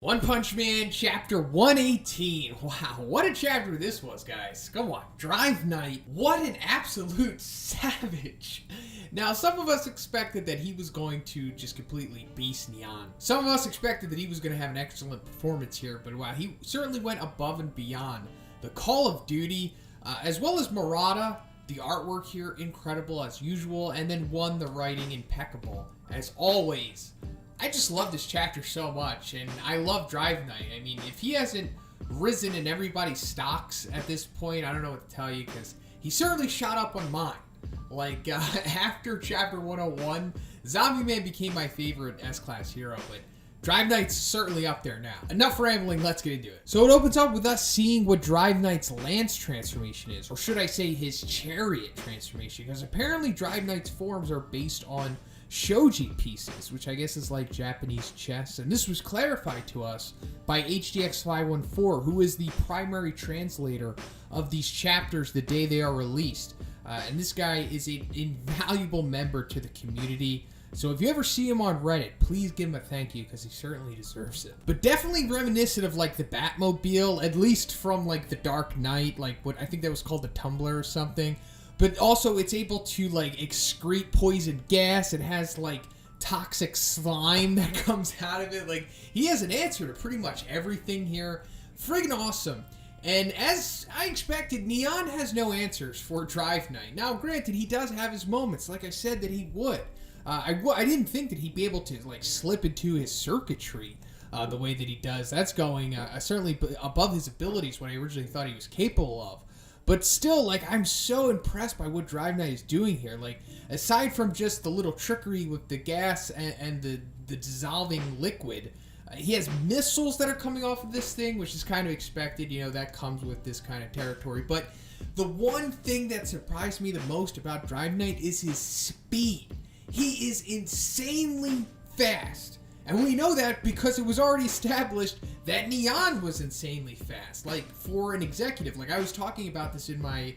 One Punch Man, chapter 118. Wow, what a chapter this was, guys. Come on. Drive Knight. What an absolute savage. Now, some of us expected that he was going to just completely beast Neon. Some of us expected that he was going to have an excellent performance here, but wow, he certainly went above and beyond. The Call of Duty, as well as Murata, the artwork here, incredible as usual, and then the writing, impeccable, as always. I just love this chapter so much, and I love Drive Knight. I mean, if he hasn't risen in everybody's stocks at this point, I don't know what to tell you, because he certainly shot up on mine. Like, after chapter 101, Zombie Man became my favorite S-Class hero, but Drive Knight's certainly up there now. Enough rambling, let's get into it. So it opens up with us seeing what Drive Knight's Lance transformation is, or should I say his Chariot transformation, because apparently Drive Knight's forms are based on shogi pieces, which I guess is like Japanese chess, and this was clarified to us by HDX514, who is the primary translator of these chapters the day they are released. And this guy is an invaluable member to the community. So if you ever see him on Reddit, please give him a thank you, because he certainly deserves it. But definitely reminiscent of like the Batmobile, at least from like the Dark Knight, like what I think that was called the Tumbler or something. But also it's able to like excrete poison gas. It has like toxic slime that comes out of it. Like, he has an answer to pretty much everything here. Friggin' awesome. And as I expected, Neon has no answers for Drive Knight. Now, granted, he does have his moments, like I said that he would. I didn't think that he'd be able to like slip into his circuitry the way that he does. That's going certainly above his abilities, what I originally thought he was capable of. But still, like, I'm so impressed by what Drive Knight is doing here. Like, aside from just the little trickery with the gas and the dissolving liquid, he has missiles that are coming off of this thing, which is kind of expected. You know, that comes with this kind of territory. But the one thing that surprised me the most about Drive Knight is his speed. He is insanely fast. And we know that because it was already established that Neon was insanely fast. Like, for an executive. Like, I was talking about this in my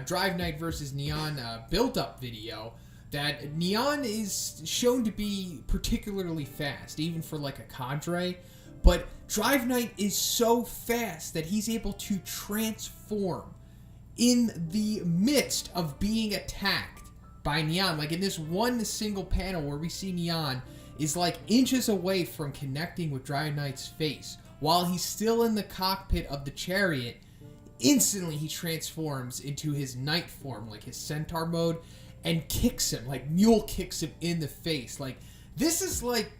Drive Knight versus Neon build-up video, that Neon is shown to be particularly fast, even for, like, a cadre. But Drive Knight is so fast that he's able to transform in the midst of being attacked by Neon. Like, in this one single panel where we see Neon is like inches away from connecting with Drive Knight's face. While he's still in the cockpit of the chariot, instantly he transforms into his knight form, like his centaur mode, and kicks him, like mule kicks him in the face. Like, this is like,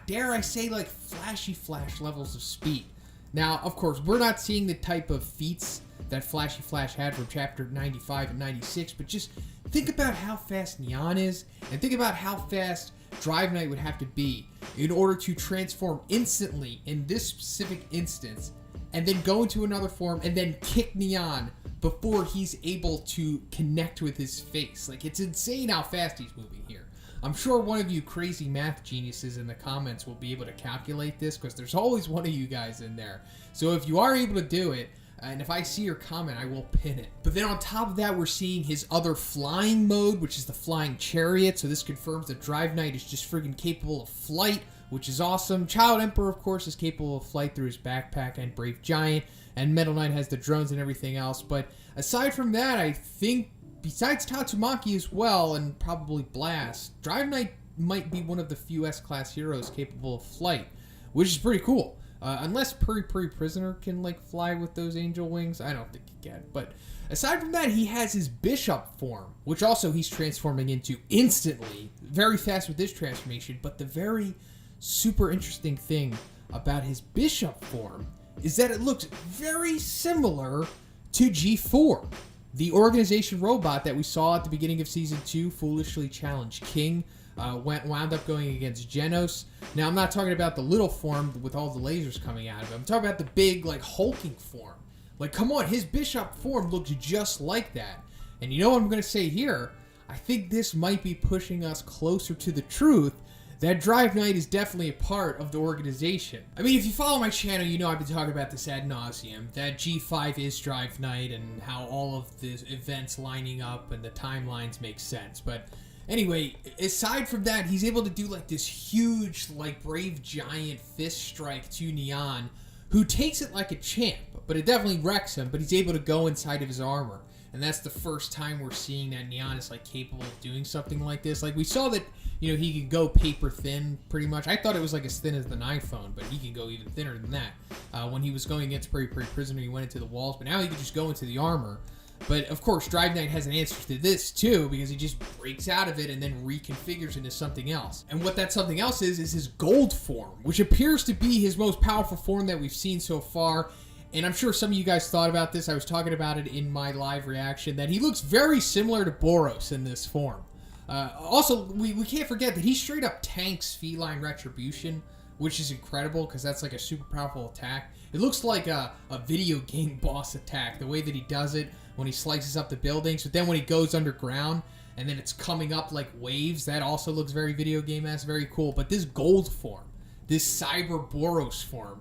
dare I say, like Flashy Flash levels of speed. Now, of course, we're not seeing the type of feats that Flashy Flash had from chapter 95 and 96, but just think about how fast Neon is, and think about how fast Drive Knight would have to be in order to transform instantly in this specific instance, and then go into another form and then kick Neon before he's able to connect with his face. Like, it's insane how fast he's moving here. I'm sure one of you crazy math geniuses in the comments will be able to calculate this, because there's always one of you guys in there. So if you are able to do it, and if I see your comment, I will pin it. But then on top of that, we're seeing his other flying mode, which is the Flying Chariot. So this confirms that Drive Knight is just friggin' capable of flight, which is awesome. Child Emperor, of course, is capable of flight through his backpack, and Brave Giant. And Metal Knight has the drones and everything else. But aside from that, I think, besides Tatsumaki as well, and probably Blast, Drive Knight might be one of the few S-Class heroes capable of flight, which is pretty cool. Unless Puri Puri Prisoner can, like, fly with those angel wings. I don't think he can. But aside from that, he has his Bishop form, which also he's transforming into instantly. Very fast with this transformation. But the very super interesting thing about his Bishop form is that it looks very similar to G4, the organization robot that we saw at the beginning of Season 2 foolishly challenged King. Wound up going against Genos. Now, I'm not talking about the little form with all the lasers coming out of it. I'm talking about the big, like, hulking form. Like, come on, his Bishop form looks just like that. And you know what I'm going to say here? I think this might be pushing us closer to the truth that Drive Knight is definitely a part of the organization. I mean, if you follow my channel, you know I've been talking about this ad nauseum, that G5 is Drive Knight and how all of the events lining up and the timelines make sense. But Anyway, aside from that, he's able to do like this huge, like brave giant fist strike to Neon, who takes it like a champ, but it definitely wrecks him, but he's able to go inside of his armor. And that's the first time we're seeing that Neon is like capable of doing something like this. Like we saw that, you know, he can go paper thin pretty much. I thought it was like as thin as the iPhone, but he can go even thinner than that. When he was going against Prairie Prisoner, he went into the walls, but now he can just go into the armor. But of course, Drive Knight has an answer to this too, because he just breaks out of it and then reconfigures into something else. And what that something else is his gold form, which appears to be his most powerful form that we've seen so far. And I'm sure some of you guys thought about this. I was talking about it in my live reaction, that he looks very similar to Boros in this form. Also, we can't forget that he straight up tanks Feline Retribution, which is incredible because that's like a super powerful attack. It looks like a video game boss attack, the way that he does it when he slices up the buildings. But then when he goes underground and then it's coming up like waves, that also looks very video game-esque, very cool. But this gold form, this Cyber Boros form,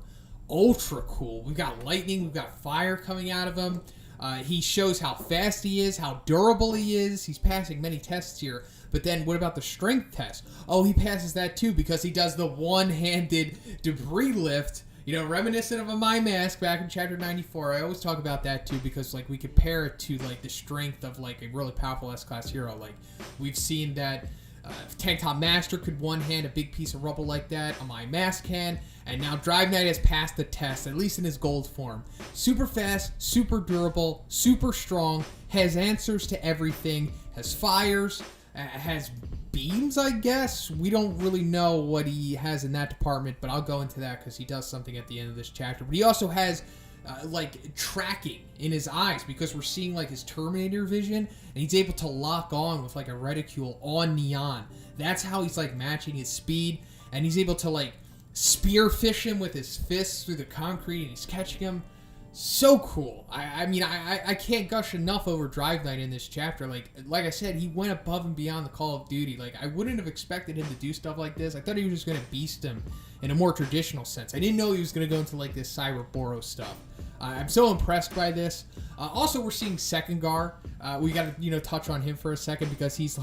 ultra cool. We've got lightning, we've got fire coming out of him. He shows how fast he is, how durable he is. He's passing many tests here. But then what about the strength test? Oh, he passes that too because he does the one-handed debris lift, you know, reminiscent of a My Mask back in Chapter 94. I always talk about that too because, like, we compare it to, like, the strength of, like, a really powerful S-Class hero. Like, we've seen that Tank Top Master could one-hand a big piece of rubble like that. A My Mask can. And now Drive Knight has passed the test, at least in his gold form. Super fast, super durable, super strong, has answers to everything, has fires, has beams, I guess. We don't really know what he has in that department, but I'll go into that because he does something at the end of this chapter. But he also has like tracking in his eyes because we're seeing like his Terminator vision, and he's able to lock on with like a reticule on Neon. That's how he's like matching his speed, and he's able to like spearfish him with his fists through the concrete, and he's catching him. So cool. I mean, I can't gush enough over Drive Knight in this chapter. Like I said, he went above and beyond the Call of Duty. Like, I wouldn't have expected him to do stuff like this. I thought he was just going to beast him in a more traditional sense. I didn't know he was going to go into, like, this Cyber Boros stuff. I'm so impressed by this. Also, we're seeing Sekhengar. We got to, you know, touch on him for a second because he's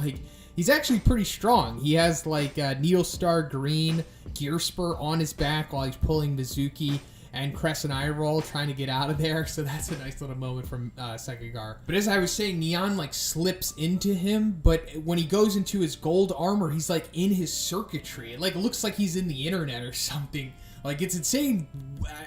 actually pretty strong. He has, like, Needle Star Green Gear Spur on his back while he's pulling Mizuki and Crescent Eye Roll trying to get out of there. So that's a nice little moment from Sekhengar. But as I was saying, Neon like slips into him, but when he goes into his gold armor, he's like in his circuitry. It like looks like he's in the internet or something. Like, it's insane,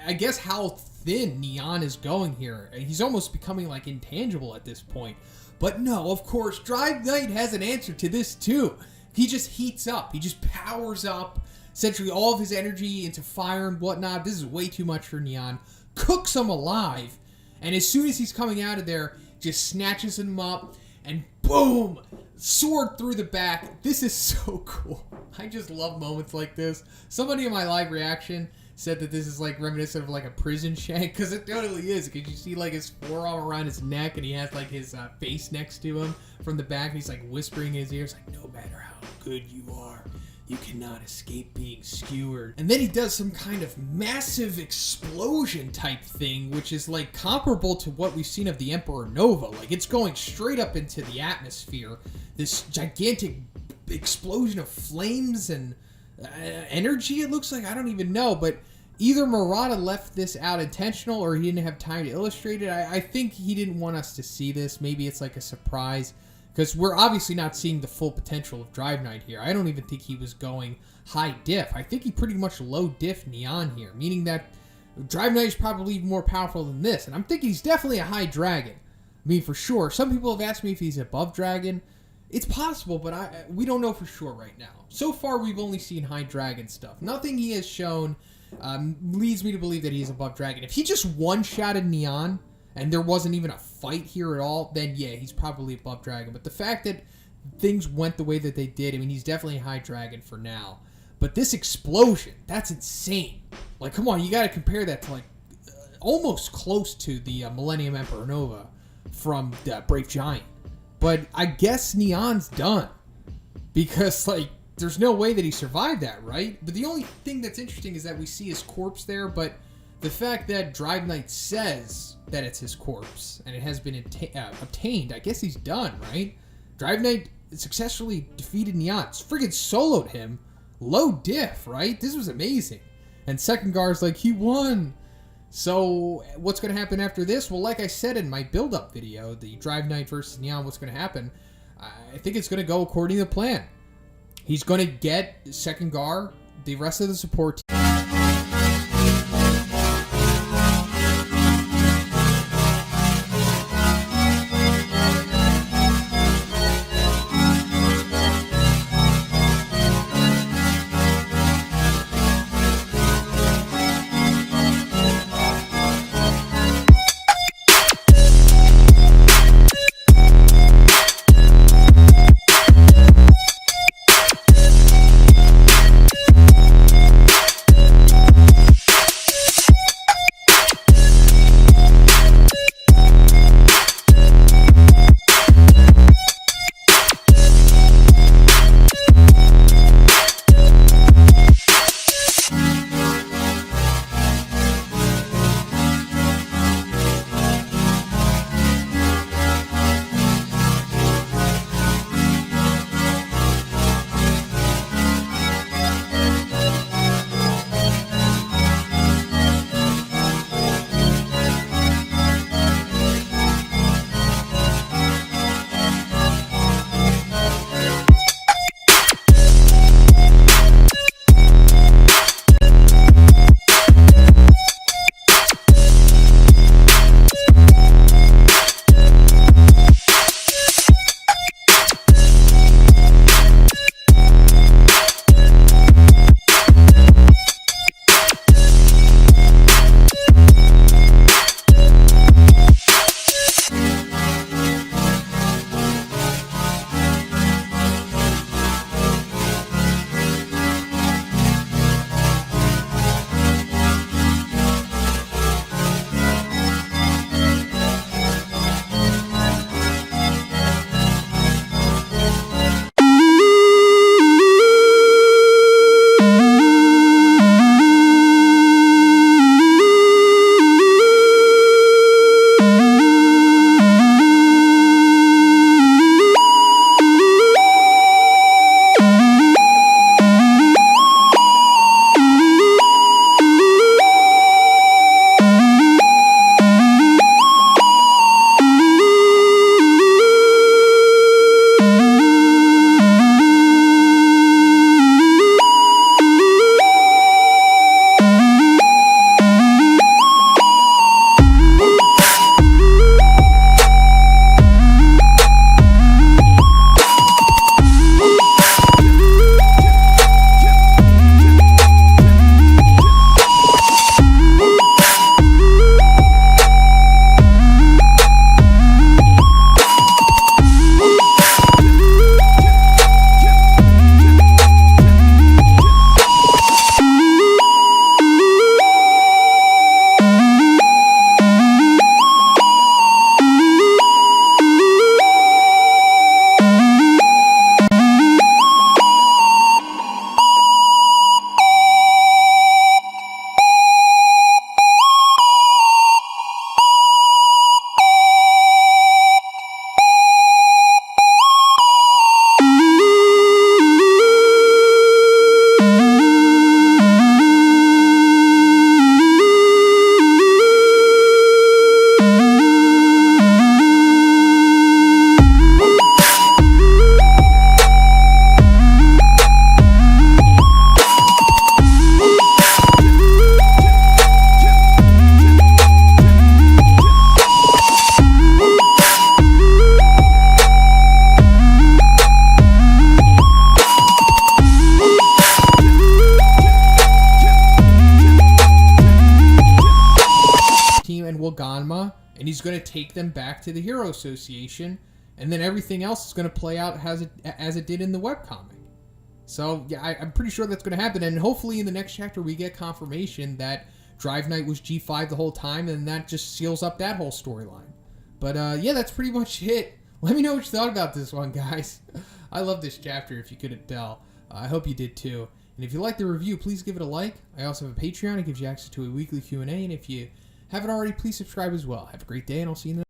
I guess, how thin Neon is going here. He's almost becoming like intangible at this point. But no, of course, Drive Knight has an answer to this too. He just heats up. He just powers up essentially all of his energy into fire and whatnot. This is way too much for Neon. Cooks him alive. And as soon as he's coming out of there, just snatches him up and boom! Sword through the back. This is so cool. I just love moments like this. Somebody in my live reaction said that this is like reminiscent of like a prison shank, because it totally is. Because you see like his forearm around his neck, and he has like his face next to him from the back, and he's like whispering in his ears like, no matter how good you are, you cannot escape being skewered. And then he does some kind of massive explosion type thing, which is like comparable to what we've seen of the Emperor Nova. Like, it's going straight up into the atmosphere. This gigantic explosion of flames and energy, it looks like. I don't even know, but either Murata left this out intentional or he didn't have time to illustrate it. I think he didn't want us to see this. Maybe it's like a surprise, because we're obviously not seeing the full potential of Drive Knight here. I don't even think he was going high diff. I think he pretty much low diff Neon here, meaning that Drive Knight is probably even more powerful than this. And I'm thinking he's definitely a high dragon. I mean, for sure. Some people have asked me if he's above dragon. It's possible, but we don't know for sure right now. So far, we've only seen high dragon stuff. Nothing he has shown leads me to believe that he's above dragon. If he just one-shotted Neon, and there wasn't even a fight here at all, then yeah, he's probably above dragon. But the fact that things went the way that they did, I mean, he's definitely a high dragon for now. But this explosion, that's insane. Like, come on, you got to compare that to, like, almost close to the Millennium Emperor Nova from Brave Giant. But I guess Neon's done. Because, like, there's no way that he survived that, right? But the only thing that's interesting is that we see his corpse there, but the fact that Drive Knight says that it's his corpse and it has been obtained, I guess he's done, right? Drive Knight successfully defeated Neon. Friggin' soloed him. Low diff, right? This was amazing. And Second Guard's like, he won. So what's going to happen after this? Well, like I said in my build-up video, the Drive Knight versus Neon, what's going to happen? I think it's going to go according to the plan. He's going to get Second Guard, the rest of the support team. Ganma, and he's going to take them back to the Hero Association, and then everything else is going to play out as it did in the webcomic. So, yeah, I'm pretty sure that's going to happen, and hopefully in the next chapter we get confirmation that Drive Knight was G5 the whole time, and that just seals up that whole storyline. But, yeah, that's pretty much it. Let me know what you thought about this one, guys. I love this chapter, if you couldn't tell. I hope you did, too. And if you liked the review, please give it a like. I also have a Patreon. It gives you access to a weekly Q&A, and if you haven't already, please subscribe as well. Have a great day, and I'll see you in the